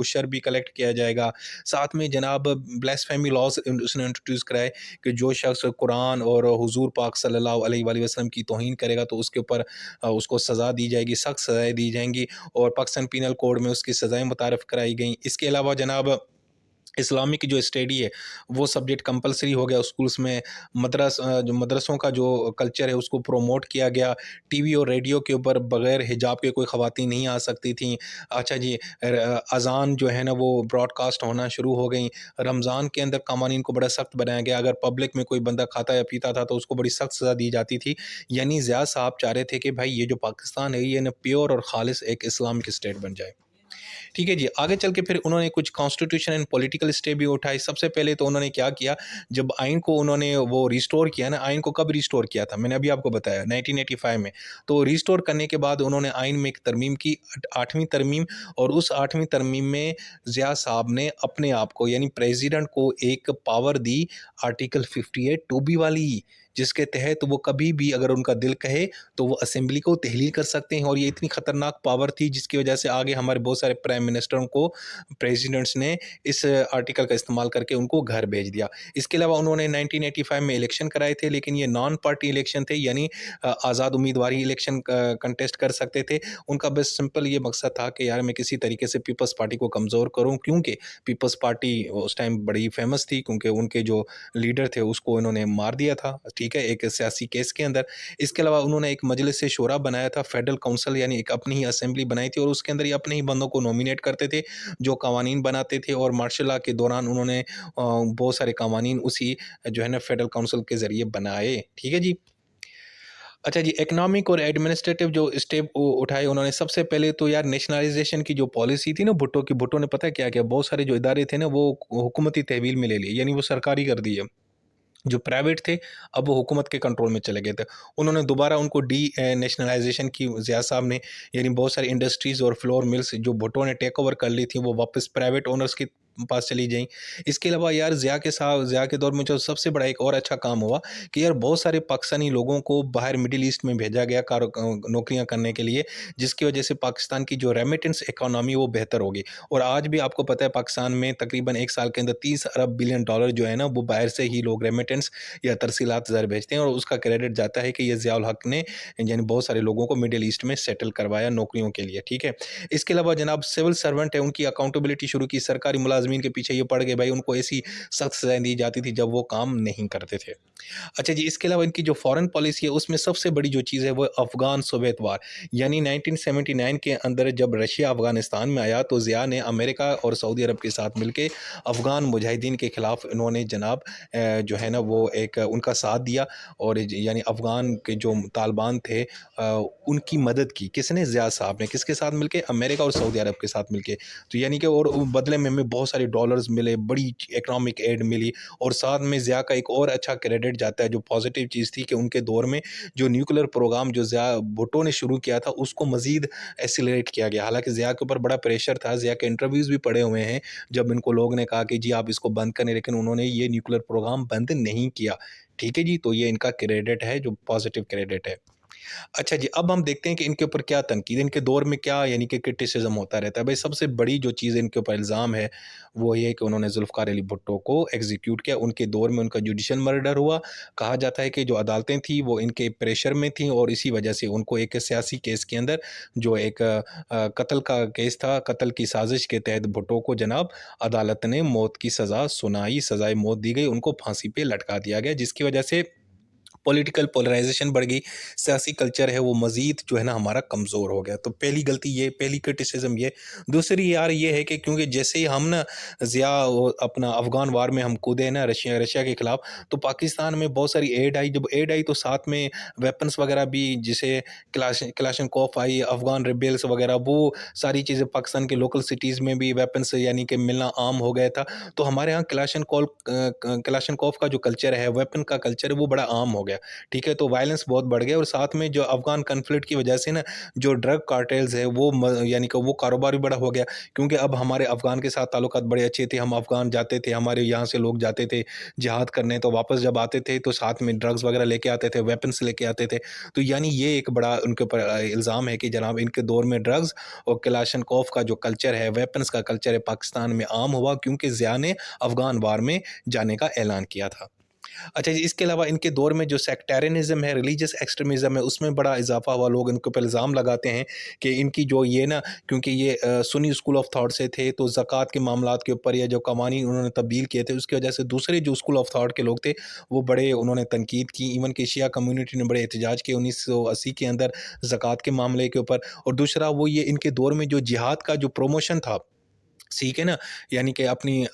عشر بھی کلیکٹ کیا جائے گا. ساتھ میں جناب بلیسفیمی لاز اس نے انٹروڈیوس کرائے کہ جو شخص قرآن اور حضور پاک صلی اللہ علیہ وآلہ وسلم کی توہین کرے گا تو اس کے اوپر اس کو سزا دی جائے گی، سخت سزائیں دی جائیں گی، اور پاکستان پینل کوڈ میں اس کی سزائیں متعارف کرائی گئیں. اس کے علاوہ جناب اسلامک جو اسٹڈی ہے وہ سبجیکٹ کمپلسری ہو گیا اسکولس میں. جو مدرسوں کا جو کلچر ہے اس کو پروموٹ کیا گیا. ٹی وی اور ریڈیو کے اوپر بغیر حجاب کے کوئی خواتین نہیں آ سکتی تھیں. اچھا جی، اذان جو ہے نا وہ براڈ کاسٹ ہونا شروع ہو گئیں. رمضان کے اندر قوانین کو بڑا سخت بنایا گیا. اگر پبلک میں کوئی بندہ کھاتا یا پیتا تھا تو اس کو بڑی سخت سزا دی جاتی تھی. یعنی ضیاء صاحب چاہ رہے تھے کہ بھائی یہ جو پاکستان ہے یہ نا پیور اور خالص ایک اسلامک اسٹیٹ بن جائے. ٹھیک ہے جی، آگے چل کے پھر انہوں نے کچھ کانسٹیٹیوشن اینڈ پولیٹیکل اسٹے بھی اٹھائی. سب سے پہلے تو انہوں نے کیا کیا، جب آئین کو انہوں نے وہ ریسٹور کیا نا، آئین کو کب ریسٹور کیا تھا میں نے ابھی آپ کو بتایا 1985 میں. تو ریسٹور کرنے کے بعد انہوں نے آئین میں ایک ترمیم کی، 8ویں ترمیم. اور اس 8ویں ترمیم میں ضیاء صاحب نے اپنے آپ کو یعنی پریزیڈنٹ کو ایک پاور دی آرٹیکل 58(2)B والی، جس کے تحت وہ کبھی بھی اگر ان کا دل کہے تو وہ اسمبلی کو تحلیل کر سکتے ہیں. اور یہ اتنی خطرناک پاور تھی جس کی وجہ سے آگے ہمارے بہت سارے پرائم منسٹروں کو پریزیڈنٹس نے اس آرٹیکل کا استعمال کر کے ان کو گھر بھیج دیا. اس کے علاوہ انہوں نے 1985 میں الیکشن کرائے تھے، لیکن یہ نان پارٹی الیکشن تھے، یعنی آزاد امیدواری الیکشن کنٹیسٹ کر سکتے تھے. ان کا بس سمپل یہ مقصد تھا کہ یار میں کسی طریقے سے پیپلز پارٹی کو کمزور کروں، کیونکہ پیپلز پارٹی اس ٹائم بڑی فیمس تھی کیونکہ ان کے جو لیڈر تھے اس کو انہوں نے مار دیا تھا، ٹھیک ہے، ایک سیاسی کیس کے اندر. اس کے علاوہ انہوں نے ایک مجلس شورا بنایا تھا، فیڈرل کونسل، یعنی ایک اپنی ہی اسمبلی بنائی تھی، اور اس کے اندر یہ اپنے ہی بندوں کو نومینیٹ کرتے تھے جو قوانین بناتے تھے. اور مارشل لا کے دوران انہوں نے بہت سارے قوانین اسی جو ہے نا فیڈرل کونسل کے ذریعے بنائے. ٹھیک ہے جی. اچھا جی، اکنامک اور ایڈمنسٹریٹو جو اسٹیپ اٹھائے انہوں نے، سب سے پہلے تو یار نیشنلائزیشن کی جو پالیسی تھی نا بھٹو کی، بھٹو نے پتہ کیا کیا، بہت سارے جو ادارے تھے نا وہ حکومتی تحویل میں لے لیے، یعنی وہ سرکاری کر دیے. جو پرائیویٹ تھے اب وہ حکومت کے کنٹرول میں چلے گئے تھے. انہوں نے دوبارہ ان کو ڈی نیشنلائزیشن کی ضیاء صاحب نے، یعنی بہت ساری انڈسٹریز اور فلور ملز جو بھٹو نے ٹیک اوور کر لی تھیں وہ واپس پرائیویٹ اونرز کے پاس چلی جائیں. اس کے علاوہ یار ضیاء کے دور میں جو سب سے بڑا ایک اور اچھا کام ہوا کہ یار بہت سارے پاکستانی لوگوں کو باہر مڈل ایسٹ میں بھیجا گیا نوکریاں کرنے کے لیے، جس کی وجہ سے پاکستان کی جو ریمیٹنس اکانومی وہ بہتر ہوگی. اور آج بھی آپ کو پتہ ہے پاکستان میں تقریباً ایک سال کے اندر 30 ارب بلین ڈالر جو ہے نا وہ باہر سے ہی لوگ ریمیٹنس یا ترسیلات زر بھیجتے ہیں، اور اس کا کریڈٹ جاتا ہے کہ یہ ضیاء الحق نے یعنی بہت سارے لوگوں کو مڈل ایسٹ میں سیٹل کروایا نوکریوں کے لیے. ٹھیک ہے. اس کے علاوہ جناب سول سرونٹ ہے، ان کی اکاؤنٹیبلٹی شروع کی. سرکاری ملازمین کے پیچھے یہ پڑ گئے بھائی، ان کو ایسی سخت سزائیں دی جاتی تھی جب وہ کام نہیں کرتے تھے. اچھا جی، اس کے علاوہ ان کی جو فارن پالیسی ہے اس میں سب سے بڑی جو چیز ہے وہ افغان سوویت وار، یعنی 1979 کے اندر جب رشیا افغانستان میں آیا تو ضیاء نے امریکہ اور سعودی عرب کے ساتھ مل کے افغان مجاہدین کے خلاف انہوں نے جناب جو ہے نا وہ ایک ان کا ساتھ دیا، اور یعنی افغان کے جو طالبان تھے ان کی مدد کی. کس نے؟ ضیاء صاحب نے. کس کے ساتھ مل کے؟ امریکہ اور سعودی عرب کے ساتھ مل کے. تو یعنی کہ اور بدلے میں ہمیں بہت سارے ڈالرز ملے، بڑی اکنامک ایڈ ملی. اور ساتھ میں ضیاء کا ایک اور اچھا کریڈٹ جاتا ہے جو پازیٹیو چیز تھی کہ ان کے دور میں جو نیوکلیر پروگرام جو ضیاء بھٹو نے شروع کیا تھا اس کو مزید ایسیلریٹ کیا گیا. حالانکہ ضیاء کے اوپر بڑا پریشر تھا، ضیاء کے انٹرویوز بھی پڑے ہوئے ہیں جب ان کو لوگ نے کہا کہ جی آپ اس کو بند کریں، لیکن انہوں نے یہ نیوکلیر پروگرام بند نہیں کیا. ٹھیک ہے جی. تو یہ ان کا کریڈٹ ہے جو پازیٹیو کریڈٹ ہے. اچھا جی، اب ہم دیکھتے ہیں کہ ان کے اوپر کیا تنقید، ان کے دور میں کیا یعنی کہ کرٹیسزم ہوتا رہتا ہے. بھائی سب سے بڑی جو چیز ان کے اوپر الزام ہے وہ یہ ہے کہ انہوں نے ذوالفقار علی بھٹو کو ایگزیکیوٹ کیا. ان کے دور میں ان کا جوڈیشل مرڈر ہوا. کہا جاتا ہے کہ جو عدالتیں تھیں وہ ان کے پریشر میں تھیں، اور اسی وجہ سے ان کو ایک سیاسی کیس کے اندر جو ایک قتل کا کیس تھا، قتل کی سازش کے تحت بھٹو کو جناب عدالت نے موت کی سزا سنائی، سزائے موت دی گئی، ان کو پھانسی پہ لٹکا دیا گیا، جس کی وجہ سے پولیٹیکل پولرائزیشن بڑھ گئی. سیاسی کلچر ہے وہ مزید جو ہے نا ہمارا کمزور ہو گیا. تو پہلی غلطی یہ، پہلی کرٹیسزم یہ. دوسری یار یہ ہے کہ کیونکہ جیسے ہی ہم نا ضیاء اپنا افغان وار میں ہم کودے نا رشیا کے خلاف، تو پاکستان میں بہت ساری ایڈ آئی. جب ایڈ آئی تو ساتھ میں ویپنس وغیرہ بھی، جسے کلاشن کوف آئی، افغان ریبیلس وغیرہ، وہ ساری چیزیں پاکستان کے لوکل سٹیز میں بھی ویپنس یعنی کہ ملنا عام ہو گیا تھا. تو ہمارے ہاں کلاشن کوف کا جو کلچر ہے، ویپن کا کلچر ہے، وہ بڑا عام ہو گیا. ٹھیک ہے، تو وائلنس بہت بڑھ گیا، اور ساتھ میں جو افغان کنفلکٹ کی وجہ سے نا جو ڈرگ کارٹیلز ہے وہ یعنی کہ وہ کاروبار بھی بڑا ہو گیا، کیونکہ اب ہمارے افغان کے ساتھ تعلقات بڑے اچھے تھے، ہم افغان جاتے تھے، ہمارے یہاں سے لوگ جاتے تھے جہاد کرنے، تو واپس جب آتے تھے تو ساتھ میں ڈرگز وغیرہ لے کے آتے تھے، ویپنس لے کے آتے تھے، تو یعنی یہ ایک بڑا ان کے اوپر الزام ہے کہ جناب ان کے دور میں ڈرگز اور کلاشن کوف کا جو کلچر ہے، ویپنس کا کلچر ہے، پاکستان میں عام ہوا کیونکہ ضیاء نے افغان وار میں جانے کا اعلان کیا تھا۔ اچھا جی، اس کے علاوہ ان کے دور میں جو سیکٹیرینزم ہے، ریلیجس ایکسٹریمزم ہے، اس میں بڑا اضافہ ہوا، لوگ ان کے اوپر الزام لگاتے ہیں کہ ان کی جو یہ نا، کیونکہ یہ سنی اسکول آف تھاٹ سے تھے، تو زکوٰۃ کے معاملات کے اوپر یا جو قوانین انہوں نے تبدیل کیے تھے، اس کی وجہ سے دوسرے جو اسکول آف تھاٹ کے لوگ تھے وہ بڑے انہوں نے تنقید کی، ایون کہ شیعہ کمیونٹی نے بڑے احتجاج کیے 1980 کے اندر زکوٰۃ کے معاملے کے اوپر، اور دوسرا وہ یہ ان کے دور میں جو جہاد کا جو پروموشن تھا، ٹھیک ہے نا، یعنی کہ اپنے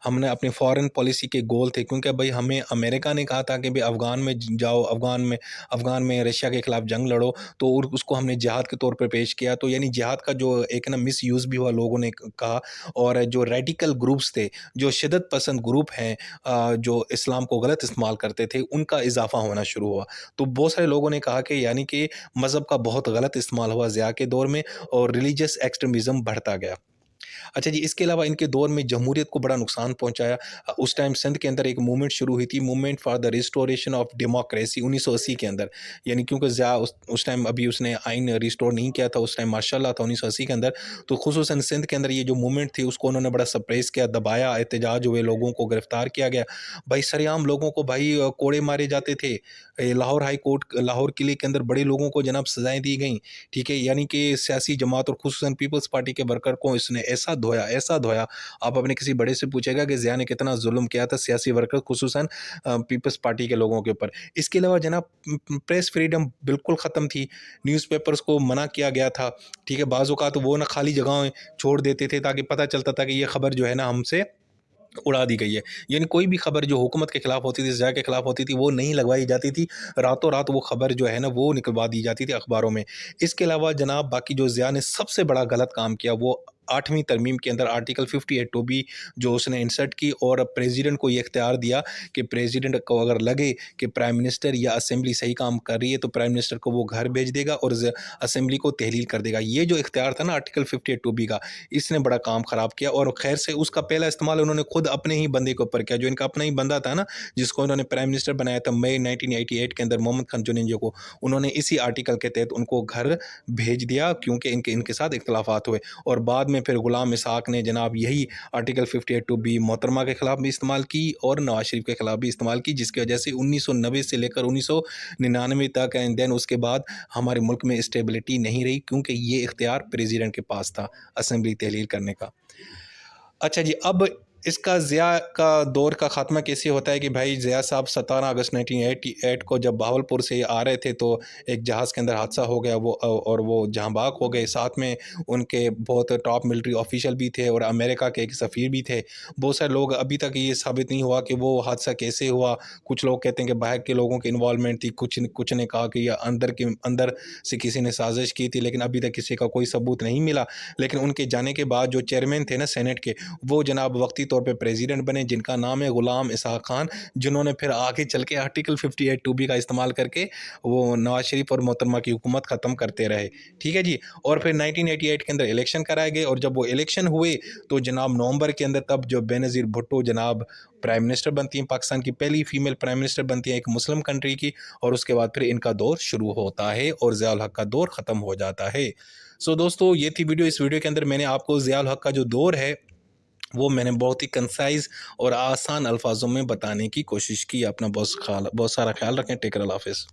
ہم نے اپنی فارن پالیسی کے گول تھے، کیونکہ بھائی ہمیں امریکہ نے کہا تھا کہ بھائی افغان میں جاؤ، افغان میں رشیا کے خلاف جنگ لڑو، تو اس کو ہم نے جہاد کے طور پر پیش کیا، تو یعنی جہاد کا جو ایک نا مس یوز بھی ہوا، لوگوں نے کہا، اور جو ریڈیکل گروپس تھے، جو شدت پسند گروپ ہیں، جو اسلام کو غلط استعمال کرتے تھے، ان کا اضافہ ہونا شروع ہوا، تو بہت سارے لوگوں نے کہا کہ یعنی کہ مذہب کا بہت غلط استعمال ہوا ضیاء کے دور میں، اور ریلیجس ایکسٹریمزم بڑھتا گیا۔ اچھا جی، اس کے علاوہ ان کے دور میں جمہوریت کو بڑا نقصان پہنچایا۔ اس ٹائم سندھ کے اندر ایک موومنٹ شروع ہوئی تھی، movement for the restoration of democracy, 1980 کے اندر، یعنی کیونکہ ضیاء اس ٹائم ابھی اس نے آئین ریسٹور نہیں کیا تھا، اس ٹائم ماشاء اللہ تھا 1980 کے اندر، تو خصوصاً سندھ کے اندر یہ جو موومنٹ تھی اس کو انہوں نے بڑا سپریس کیا، دبایا، احتجاج ہوئے، لوگوں کو گرفتار کیا گیا، بھائی سریعام لوگوں کو بھائی کوڑے مارے جاتے تھے، لاہور ہائی کورٹ، لاہور قلعے کے اندر بڑے لوگوں کو جناب سزائیں دی گئیں، ٹھیک ہے، یعنی کہ سیاسی جماعت اور خصوصاً پیپلز پارٹی کے ورکر کو اس نے ایسا دھویا، آپ اپنے کسی بڑے سے پوچھے گا کہ ضیاء نے کتنا ظلم کیا تھا سیاسی ورکر خصوصاً پیپلز پارٹی کے لوگوں کے اوپر۔ اس کے علاوہ جناب پریس فریڈم بالکل ختم تھی، نیوز پیپرز کو منع کیا گیا تھا، ٹھیک ہے، بعض اوقات وہ نہ خالی جگہیں چھوڑ دیتے تھے تاکہ پتہ چلتا تھا کہ یہ خبر جو ہے نا ہم سے اڑا دی گئی ہے، یعنی کوئی بھی خبر جو حکومت کے خلاف ہوتی تھی، ضیاء کے خلاف ہوتی تھی، وہ نہیں لگوائی جاتی تھی، راتوں رات وہ خبر جو ہے نا وہ نکلوا دی جاتی تھی اخباروں میں۔ اس کے علاوہ جناب باقی جو ضیاء نے سب سے بڑا غلط کام کیا، وہ 8ویں ترمیم کے اندر آرٹیکل 58(2)B جو اس نے انسرٹ کی، اور پریزیڈنٹ کو یہ اختیار دیا کہ پریزیڈنٹ کو اگر لگے کہ پرائم منسٹر یا اسمبلی صحیح کام کر رہی ہے تو پرائم منسٹر کو وہ گھر بھیج دے گا اور اسمبلی کو تحلیل کر دے گا۔ یہ جو اختیار تھا نا آرٹیکل 58(2)B کا، اس نے بڑا کام خراب کیا، اور خیر سے اس کا پہلا استعمال انہوں نے خود اپنے ہی بندے کے اوپر کیا، جو ان کا اپنا ہی بندہ تھا نا، جس کو انہوں نے پرائم منسٹر بنایا تھا مئی 1988 کے اندر، محمد خان جونیجو کو، انہوں نے اسی آرٹیکل کے تحت ان کو گھر بھیج دیا، کیونکہ ان کے ساتھ اختلافات ہوئے، اور بعد میں پھر غلام اسحاق نے جناب یہی آرٹیکل 58(2)B محترمہ کے خلاف بھی استعمال کی اور نواز شریف کے خلاف بھی استعمال کی، جس کی وجہ سے 1990 سے لے کر 1999 تک اینڈ دین اس کے بعد ہمارے ملک میں اسٹیبلٹی نہیں رہی، کیونکہ یہ اختیار پریزیڈنٹ کے پاس تھا اسمبلی تحلیل کرنے کا۔ اچھا جی، اب اس کا ضیاء کا دور کا خاتمہ کیسے ہوتا ہے کہ بھائی ضیاء صاحب 17 اگست 1988 کو جب بہاولپور سے آ رہے تھے تو ایک جہاز کے اندر حادثہ ہو گیا، وہ جہاں باغ ہو گئے، ساتھ میں ان کے بہت ٹاپ ملٹری آفیشل بھی تھے اور امریکہ کے ایک سفیر بھی تھے۔ بہت سارے لوگ ابھی تک یہ ثابت نہیں ہوا کہ وہ حادثہ کیسے ہوا، کچھ لوگ کہتے ہیں کہ باہر کے لوگوں کی انوالومنٹ تھی، کچھ نے کہا کہ یہ اندر سے کسی نے سازش کی تھی، لیکن ابھی تک کسی کا کوئی ثبوت نہیں ملا۔ لیکن ان کے جانے کے بعد جو چیئرمین تھے نا سینٹ کے، وہ جناب وقتی طور پہ پریزیڈنٹ بنے، جن کا نام ہے غلام اسحاق خان، جنہوں نے پھر آگے چل کے آرٹیکل 58(2)B کا استعمال کر کے وہ نواز شریف اور محترمہ کی حکومت ختم کرتے رہے، ٹھیک ہے جی۔ اور پھر 1988 کے اندر الیکشن کرائے گئے، اور جب وہ الیکشن ہوئے تو جناب نومبر کے اندر تب جو بے نظیر بھٹو جناب پرائم منسٹر بنتی ہیں، پاکستان کی پہلی فیمیل پرائم منسٹر بنتی ہیں ایک مسلم کنٹری کی، اور اس کے بعد پھر ان کا دور شروع ہوتا ہے اور ضیاء الحق کا دور ختم ہو جاتا ہے۔ سو دوستو، یہ تھی ویڈیو۔ اس ویڈیو کے اندر میں نے آپ کو ضیاء الحق کا جو دور ہے وہ میں نے بہت ہی کنسائز اور آسان الفاظوں میں بتانے کی کوشش کی۔ اپنا بہت سارا خیال رکھیں۔ ٹیک کیئر، اللہ حافظ۔